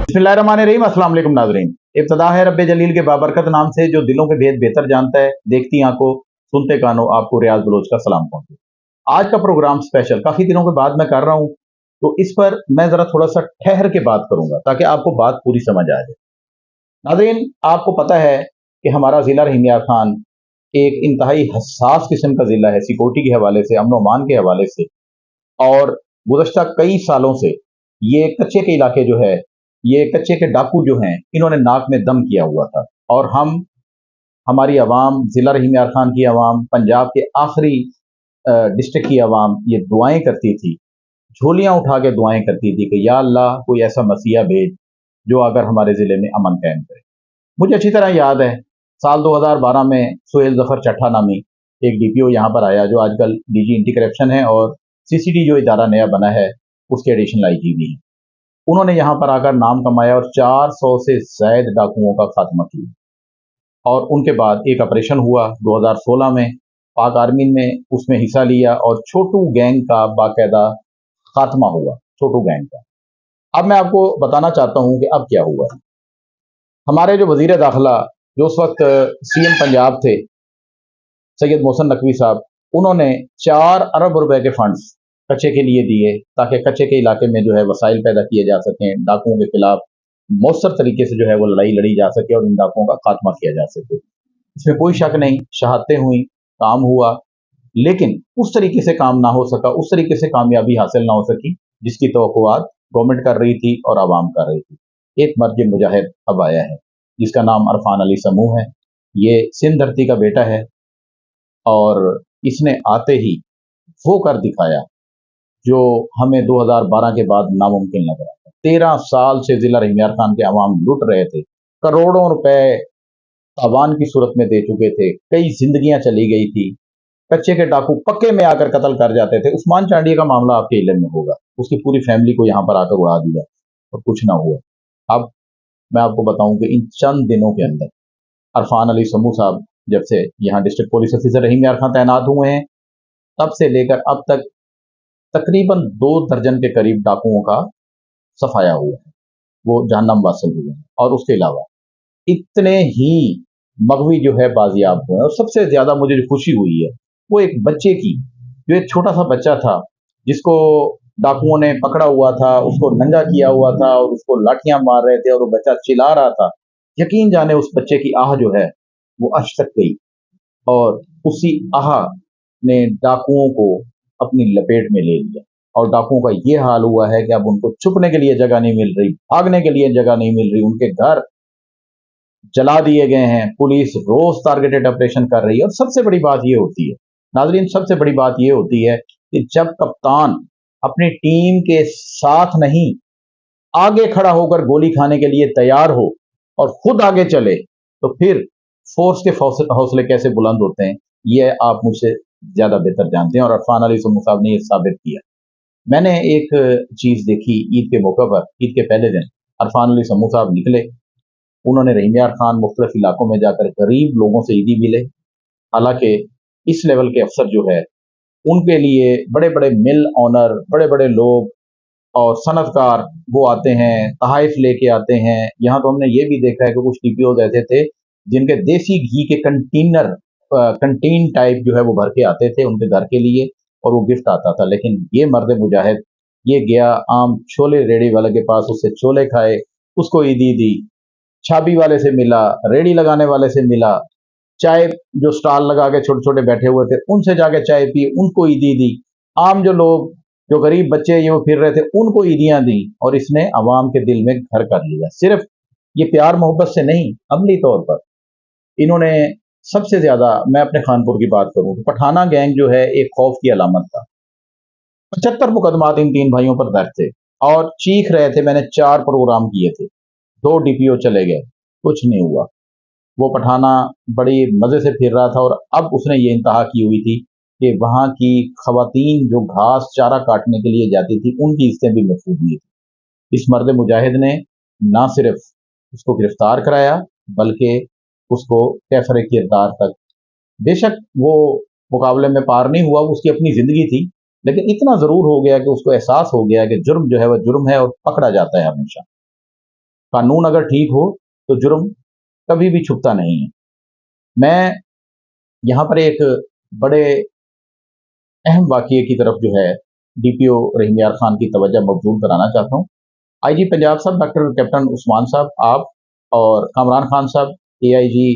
बिस्मिल्लाहिर्रहमानिर्रहीम। अस्सलाम वालेकुम नाज़रीन। इब्तिदा है रब्बे जलील के बाबरकत नाम से जो दिलों के भेद बेहतर जानता है। देखती आंखों सुनते कानों आपको रियाज बलोच का सलाम पहुंचे। आज का प्रोग्राम स्पेशल काफी दिनों के बाद मैं कर रहा हूं, तो इस पर मैं जरा थोड़ा सा ठहर के बात करूंगा ताकि आपको बात पूरी समझ आ जाए। नाज़रीन, आपको पता है कि हमारा जिला रहीम यार खान एक इंतहाई हसास किस्म का जिला है, सिक्योरिटी के हवाले से, अमन अमान के हवाले से। और गुज़श्ता कई सालों से ये कच्चे के इलाके जो है, ये कच्चे के डाकू जो हैं, इन्होंने नाक में दम किया हुआ था। और हमारी आवाम, ज़िला रहीम यार खान की आवाम, पंजाब के आखिरी डिस्ट्रिक्ट की आवाम ये दुआएं करती थी, झोलियां उठा के दुआएं करती थी कि या अल्लाह कोई ऐसा मसीहा भेज जो आकर हमारे ज़िले में अमन कायम करे। मुझे अच्छी तरह याद है, साल 2012 में सुहेल जफर चट्टा नामी एक डीपीओ यहाँ पर आया, जो आजकल डीजी एंटी करप्शन है और सीसीडी जो इदारा नया बना है उसके एडिशनल आईजी भी हैं। उन्होंने यहाँ पर आकर नाम कमाया और 400 से ज्यादा डाकुओं का खात्मा किया। और उनके बाद एक ऑपरेशन हुआ 2016 में, पाक आर्मी ने उसमें हिस्सा लिया और छोटू गैंग का बाकायदा खात्मा हुआ, छोटू गैंग का। अब मैं आपको बताना चाहता हूँ कि अब क्या हुआ है। हमारे जो वजीर दाखिला, जो उस वक्त सीएम पंजाब थे, सैयद मोहसिन नकवी साहब, उन्होंने 4 अरब रुपए के फंड्स कच्चे के लिए दिए ताकि कच्चे के इलाके में जो है वसाइल पैदा किए जा सकें, डाकुओं के खिलाफ मौसर तरीके से जो है वो लड़ाई लड़ी जा सके और इन डाकुओं का खात्मा किया जा सके। इसमें कोई शक नहीं, शहादतें हुई, काम हुआ, लेकिन उस तरीके से काम ना हो सका, उस तरीके से कामयाबी हासिल ना हो सकी जिसकी तवक्कुआत गवर्नमेंट कर रही थी और आवाम कर रही थी। एक मर्ज मुजाहिद अब आया है जिसका नाम अरफान अली समूह है। ये सिंध धरती का बेटा है और इसने आते ही वो कर दिखाया जो हमें 2012 के बाद नामुमकिन लग रहा था। 13 साल से जिला रहीम यार खान के अवाम लुट रहे थे, करोड़ों रुपए तावान की सूरत में दे चुके थे, कई जिंदगियां चली गई थी। कच्चे के डाकू पक्के में आकर कत्ल कर जाते थे। उस्मान चांडिया का मामला आपके इल्म में होगा, उसकी पूरी फैमिली को यहाँ पर आकर उड़ा दिया और कुछ ना हुआ। अब मैं आपको बताऊं कि इन चंद दिनों के अंदर अरफान अली समूह साहब जब से यहाँ डिस्ट्रिक्ट पुलिस ऑफिसर रहीम यार खान तैनात हुए हैं, तब से लेकर अब तक तकरीबन 2 दर्जन के करीब डाकुओं का सफाया हुआ है, वो जहन्नम वासिल हुए हैं। और उसके अलावा इतने ही मगवी जो है बाजियाब हुए हैं। और सबसे ज्यादा मुझे जो खुशी हुई है वो एक बच्चे की, जो एक छोटा सा बच्चा था जिसको डाकुओं ने पकड़ा हुआ था, उसको नंगा किया हुआ था और उसको लाठियां मार रहे थे और वो बच्चा चिल्ला रहा था। यकीन जाने उस बच्चे की आह जो है वो अर्श तक गई और उसी आह ने डाकुओं को अपनी लपेट में ले लिया। और डाकुओं का ये हाल हुआ है कि अब उनको छुपने के लिए जगह नहीं मिल रही, भागने के लिए जगह नहीं मिल रही, उनके घर जला दिए गए हैं। पुलिस रोज टारगेटेड ऑपरेशन कर रही है। और सबसे बड़ी बात यह होती है नाजरीन, सबसे बड़ी बात यह होती है कि जब कप्तान अपनी टीम के साथ नहीं, आगे खड़ा होकर गोली खाने के लिए तैयार हो और खुद आगे चले, तो फिर फोर्स के हौसले कैसे बुलंद होते हैं ये आप मुझसे ज्यादा बेहतर जानते हैं। और अरफान अली समूह साहब ने यह साबित किया। मैंने एक चीज देखी ईद के मौके पर, ईद के पहले दिन अरफान अली समूह साहब निकले, उन्होंने रहीम यार खान मुख्तलिफ इलाकों में जाकर गरीब लोगों से ईदी मिले। हालांकि इस लेवल के अफसर जो है उनके लिए बड़े बड़े मिल ऑनर, बड़े बड़े लोग और सनतकार वो आते हैं, तहाइफ लेके आते हैं। यहाँ तो हमने ये भी देखा है कि कुछ टीपीओ ऐसे थे जिनके देसी घी के कंटीन टाइप जो है वो भर के आते थे उनके घर के लिए और वो गिफ्ट आता था। लेकिन ये मर्द मुजाहिद ये गया आम छोले रेडी वाले के पास, उससे छोले खाए, उसको ईदी दी, छाबी वाले से मिला, रेडी लगाने वाले से मिला, चाय जो स्टॉल लगा के छोटे छोटे बैठे हुए थे उनसे जाके चाय पी, उनको ईदी दी। आम जो लोग, जो गरीब बच्चे ये वो फिर रहे थे, उनको ईदियां दी और इसने अवाम के दिल में घर कर लिया। सिर्फ ये प्यार मोहब्बत से नहीं, अमली तौर पर इन्होंने सबसे ज्यादा, मैं अपने खानपुर की बात करूं तो पठाना गैंग जो है एक खौफ की अलामत था। 75 मुकदमात इन 3 भाइयों पर दर्ज थे और चीख रहे थे। मैंने 4 प्रोग्राम किए थे, 2 डीपीओ चले गए, कुछ नहीं हुआ। वो पठाना बड़ी मजे से फिर रहा था और अब उसने ये इंतहा की हुई थी कि वहां की खवातीन जो घास चारा काटने के लिए जाती थी उनकी हिस्सें भी महफूज नहीं थी। इस मर्द मुजाहिद ने ना सिर्फ उसको गिरफ्तार कराया बल्कि उसको कैफरे किरदार तक, बेशक वो मुकाबले में पार नहीं हुआ, उसकी अपनी जिंदगी थी, लेकिन इतना जरूर हो गया कि उसको एहसास हो गया कि जुर्म जो है वह जुर्म है और पकड़ा जाता है हमेशा। कानून अगर ठीक हो तो जुर्म कभी भी छुपता नहीं है। मैं यहाँ पर एक बड़े अहम वाक़ये की तरफ जो है डीपीओ रहीम यार खान की तवज्जो मबज़ूल कराना चाहता हूँ। आईजी पंजाब साहब डॉक्टर कैप्टन उस्मान साहब, आप और कामरान खान साहब, एआईजी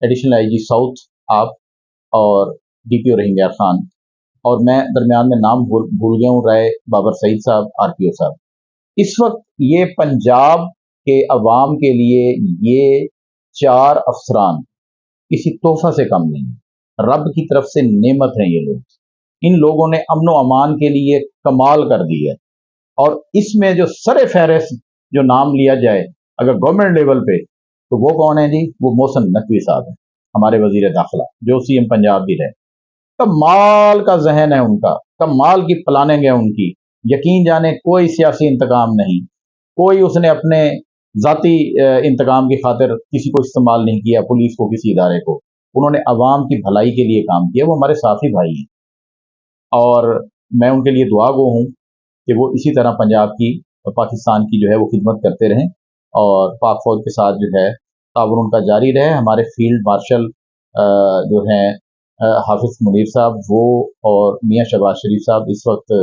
एडिशनल आईजी साउथ, आप और डीपीओ रहीम यार खान, और मैं दरमियान में नाम भूल गया हूँ, राय बाबर सईद साहब, आरपीओ साहब। इस वक्त ये पंजाब के अवाम के लिए ये 4 अफसरान किसी तोहफा से कम नहीं, रब की तरफ से नेमत हैं ये लोग। इन लोगों ने अमन व अमान के लिए कमाल कर दी है। और इसमें जो सरे फहरिस्त जो नाम लिया जाए अगर गवर्नमेंट लेवल पे, तो वो कौन है जी? वो मोहसिन नकवी साहब है, हमारे वजीर दाखिला, जो सीएम पंजाब भी रहे। कमाल का जहन है उनका, कमाल की प्लानिंग है उनकी। यकीन जाने कोई सियासी इंतकाम नहीं, कोई उसने अपने जाती इंतकाम की खातिर किसी को इस्तेमाल नहीं किया, पुलिस को, किसी इदारे को। उन्होंने अवाम की भलाई के लिए काम किया। वो हमारे साथी भाई हैं और मैं उनके लिए दुआ गो हूँ कि वो इसी तरह पंजाब की और पाकिस्तान की जो है वो खिदमत करते रहें और पाक फौज के साथ जो है ताउन उनका जारी रहे। हमारे फील्ड मार्शल जो हैं हाफिज मुनीर साहब, वो और मियाँ शहबाज शरीफ साहब इस वक्त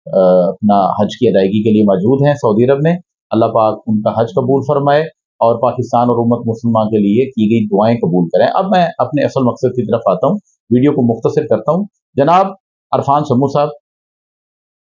अपना हज की अदायगी के लिए मौजूद हैं सऊदी अरब में। अल्लाह पाक उनका हज कबूल फरमाए और पाकिस्तान और उम्मत मुसलमान के लिए की गई दुआएं कबूल करें। अब मैं अपने असल मकसद की तरफ आता हूँ, वीडियो को मुख्तसर करता हूँ। जनाब अरफान समू साहब,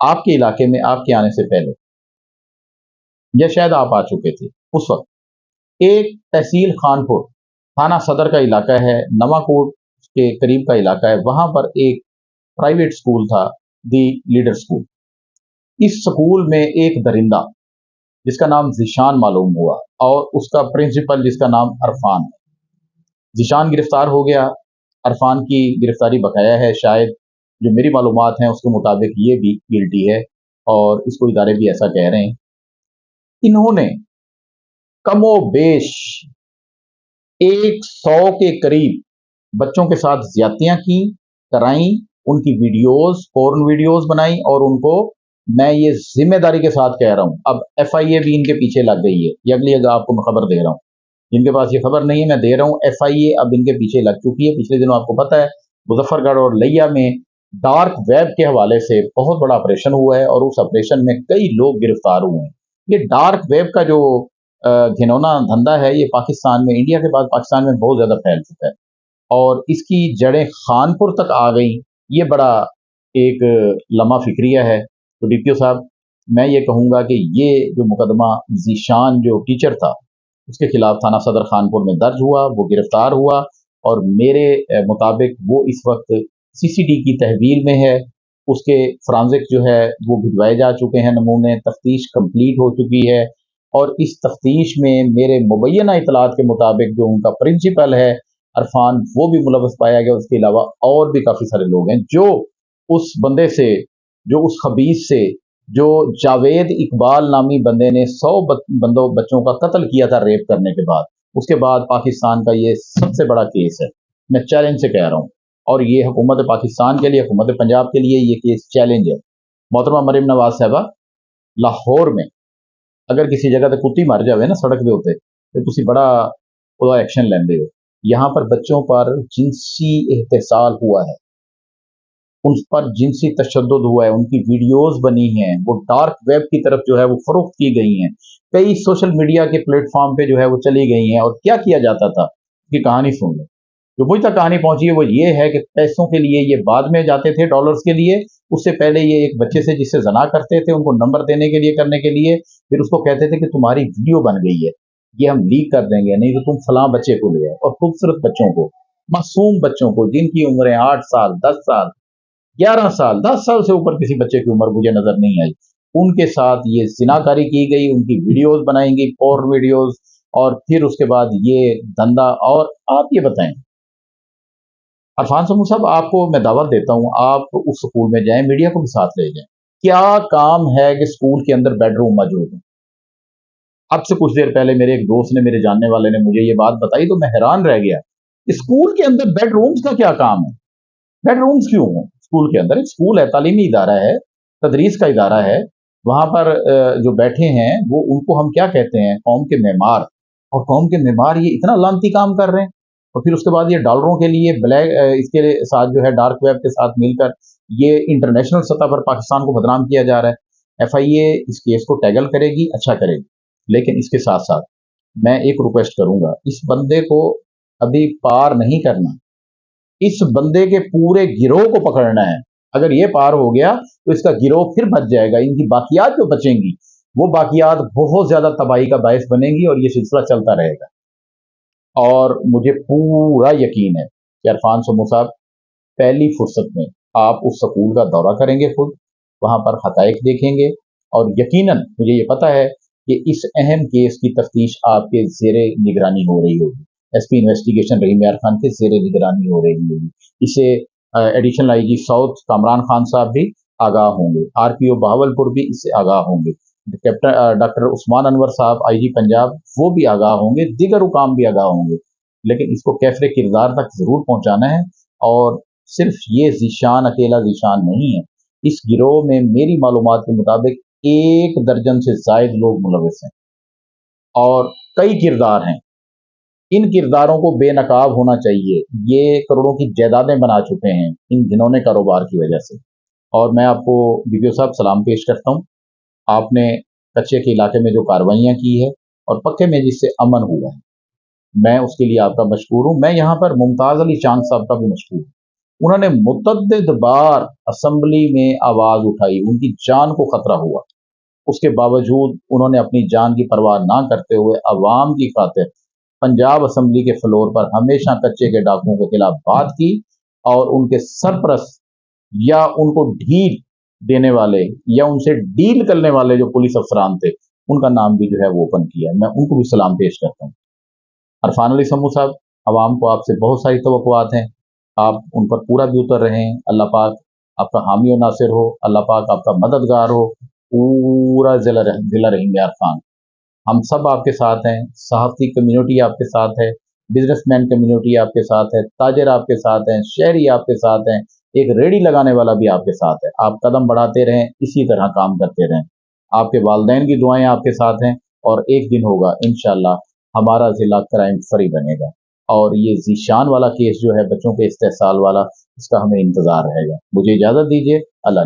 आपके इलाके में आपके आने से पहले, या शायद आप आ चुके थे उस वक्त, एक तहसील खानपुर थाना सदर का इलाका है, नवाकोट के करीब का इलाका है, वहां पर एक प्राइवेट स्कूल था, दी लीडर स्कूल। इस स्कूल में एक दरिंदा जिसका नाम जिशान मालूम हुआ और उसका प्रिंसिपल जिसका नाम अरफान है। जिशान गिरफ्तार हो गया, अरफान की गिरफ्तारी बकाया है, शायद जो मेरी मालूमात हैं उसके मुताबिक ये भी गिल्टी है और इसको इदारे भी ऐसा कह रहे हैं। इन्होंने कमो बेश 100 के करीब बच्चों के साथ ज्यादतियां की, कराई, उनकी वीडियोस, पोर्न वीडियोस बनाई और उनको, मैं ये जिम्मेदारी के साथ कह रहा हूं, अब एफआईए भी इनके पीछे लग गई है। ये अगली जगह आपको मैं खबर दे रहा हूं, जिनके पास ये खबर नहीं है मैं दे रहा हूं, एफआईए अब इनके पीछे लग चुकी है। पिछले दिनों आपको पता है मुजफ्फरगढ़ और लिया में डार्क वेब के हवाले से बहुत बड़ा ऑपरेशन हुआ है और उस ऑपरेशन में कई लोग गिरफ्तार हुए हैं। ये डार्क वेब का जो घिनौना धंधा है ये पाकिस्तान में, इंडिया के बाद पाकिस्तान में बहुत ज्यादा फैल चुका है और इसकी जड़ें खानपुर तक आ गई। ये बड़ा एक लम्हा फिक्रिया है। तो डीपीओ साहब, मैं ये कहूँगा कि ये जो मुकदमा जीशान जो टीचर था उसके खिलाफ थाना सदर खानपुर में दर्ज हुआ, वो गिरफ्तार हुआ और मेरे मुताबिक वो इस वक्त सीसीडी की तहवील में है। उसके फ्रांजिक जो है वो भिजवाए जा चुके हैं नमूने, तफ्तीश कंप्लीट हो चुकी है और इस तफ्तीश में मेरे मुबैना इतलात के मुताबिक जो उनका प्रिंसिपल है अरफान, वो भी मुलव्वस पाया गया। उसके अलावा और भी काफ़ी सारे लोग हैं जो उस बंदे से, जो उस खबीस से, जो जावेद इकबाल नामी बंदे ने 100 बच्चों का कत्ल किया था रेप करने के बाद, उसके बाद पाकिस्तान का ये सबसे बड़ा केस है। मैं चैलेंज से कह रहा हूँ और ये हुकूमत पाकिस्तान के लिए, हुकूमत पंजाब के लिए ये केस चैलेंज है। मोहतरमा मरीम नवाज साहबा, लाहौर में अगर किसी जगह ते कुत्ती मर जाए ना सड़क के उत्ते, तो तुसी बड़ा ਉਹਦਾ एक्शन लेंदे हो। यहाँ पर बच्चों पर जिनसी एहतसाल हुआ है, उन पर जिनसी तशद्दुद हुआ है, उनकी वीडियोस बनी हैं, वो डार्क वेब की तरफ जो है वो फरोख्त की गई हैं, कई सोशल मीडिया के प्लेटफॉर्म पे जो है वो चली गई हैं। और क्या किया जाता था कि कहानी सुन लो, जो मुझ तक कहानी पहुंची है वो ये है कि पैसों के लिए ये बाद में जाते थे, डॉलर्स के लिए। उससे पहले ये एक बच्चे से जिससे जना करते थे, उनको नंबर देने के लिए, करने के लिए, फिर उसको कहते थे कि तुम्हारी वीडियो बन गई है, ये हम लीक कर देंगे, नहीं तो तुम फलां बच्चे को ले आओ। और खूबसूरत बच्चों को, मासूम बच्चों को, जिनकी उम्रें 8 साल, 10 साल, 11 साल, 10 साल से ऊपर किसी बच्चे की उम्र मुझे नजर नहीं आई, उनके साथ ये जिनाकारी की गई, उनकी वीडियोस बनाई गई, पोर्न वीडियोस, और फिर उसके बाद ये धंधा। और आप ये बताएं अरफान समू साहब, आपको मैं दावत देता हूं, आप उस स्कूल में जाएं, मीडिया को भी साथ ले जाएं। क्या काम है कि स्कूल के अंदर बेडरूम मौजूद है? अब से कुछ देर पहले मेरे एक दोस्त ने, मेरे जानने वाले ने मुझे ये बात बताई तो मैं हैरान रह गया। स्कूल के अंदर बेडरूम्स का क्या काम है? बेडरूम्स क्यों हो स्कूल के अंदर? एक स्कूल है, तालीमी इदारा है, तदरीस का इदारा है, वहाँ पर जो बैठे हैं वो उनको हम क्या कहते हैं, कौम के मेमार। और कौम के मेमार ये इतना लानती काम कर रहे हैं, और फिर उसके बाद ये डॉलरों के लिए इसके साथ जो है डार्क वेब के साथ मिलकर ये इंटरनेशनल सतह पर पाकिस्तान को बदनाम किया जा रहा है। FIA इस केस को टैगल करेगी, अच्छा करेगी, लेकिन इसके साथ साथ मैं एक रिक्वेस्ट करूंगा, इस बंदे को अभी पार नहीं करना, इस बंदे के पूरे गिरोह को पकड़ना है। अगर ये पार हो गया तो इसका गिरोह फिर बच जाएगा, इनकी बाकियात जो बचेंगी वो बाकियात बहुत ज्यादा तबाही का बायस बनेंगी और ये सिलसिला चलता रहेगा। और मुझे पूरा यकीन है कि इरफान समू साहब पहली फुर्सत में आप उस स्कूल का दौरा करेंगे, खुद वहां पर हकायक देखेंगे, और यकीनन मुझे ये पता है कि इस अहम केस की तफ्तीश आपके जेरे निगरानी हो रही होगी। SP इन्वेस्टिगेशन रहीम यार खान के जेरे निगरानी हो रही होगी। इसे additional IG south Kamran Khan साहब भी आगाह होंगे, RPO बहावलपुर भी इससे आगाह होंगे, कैप्टन डॉक्टर उस्मान अनवर साहब IG पंजाब वो भी आगाह होंगे, दीगर हुकाम भी आगाह होंगे। लेकिन इसको कैफरे किरदार तक जरूर पहुंचाना है। और सिर्फ ये जीशान अकेला जीशान नहीं है, इस गिरोह में मेरी मालूमात के मुताबिक 1 दर्जन से जायद लोग मुलविस हैं और कई किरदार हैं। इन किरदारों को बेनकाब होना चाहिए। ये करोड़ों की जायदादें बना चुके हैं इन घिनौने कारोबार की वजह से। और मैं आपको BPO साहब सलाम पेश करता हूँ, आपने कच्चे के इलाके में जो कार्रवाइयाँ की है और पक्के में जिससे अमन हुआ है, मैं उसके लिए आपका मशकूर हूँ। मैं यहाँ पर मुमताज़ अली चांद साहब का भी मशकूर हूँ। उन्होंने मुतअद्दिद बार असेंबली में आवाज उठाई, उनकी जान को खतरा हुआ, उसके बावजूद उन्होंने अपनी जान की परवाह ना करते हुए अवाम की खातिर पंजाब असेंबली के फ्लोर पर हमेशा कच्चे के डाकुओं के खिलाफ बात की, और उनके सरपरस्त या उनको ढील देने वाले या उनसे डील करने वाले जो पुलिस अफसरान थे, उनका नाम भी जो है वो ओपन किया। मैं उनको भी सलाम पेश करता हूँ। अरफान अली समू साहब, आवाम को आपसे बहुत सारी तवक्कुआत हैं, आप उन पर पूरा भी उतर रहे हैं। अल्लाह पाक आपका हामी और नासिर हो, अल्लाह पाक आपका मददगार हो, पूरा जिला रहीम यार खान, हम सब आपके साथ हैं। सहाफ़ती कम्युनिटी आपके साथ है, बिजनेसमैन कम्युनिटी आपके साथ है, ताजिर आपके साथ हैं, शहरी आपके साथ हैं, एक रेडी लगाने वाला भी आपके साथ है। आप कदम बढ़ाते रहें, इसी तरह काम करते रहें। आपके वालदैन की दुआएं आपके साथ हैं, और एक दिन होगा इंशाल्लाह हमारा ज़िला क्राइम फ्री बनेगा। और ये ज़ीशान वाला केस जो है बच्चों के इस्तेहसाल वाला, इसका हमें इंतज़ार रहेगा। मुझे इजाज़त दीजिए। अल्लाह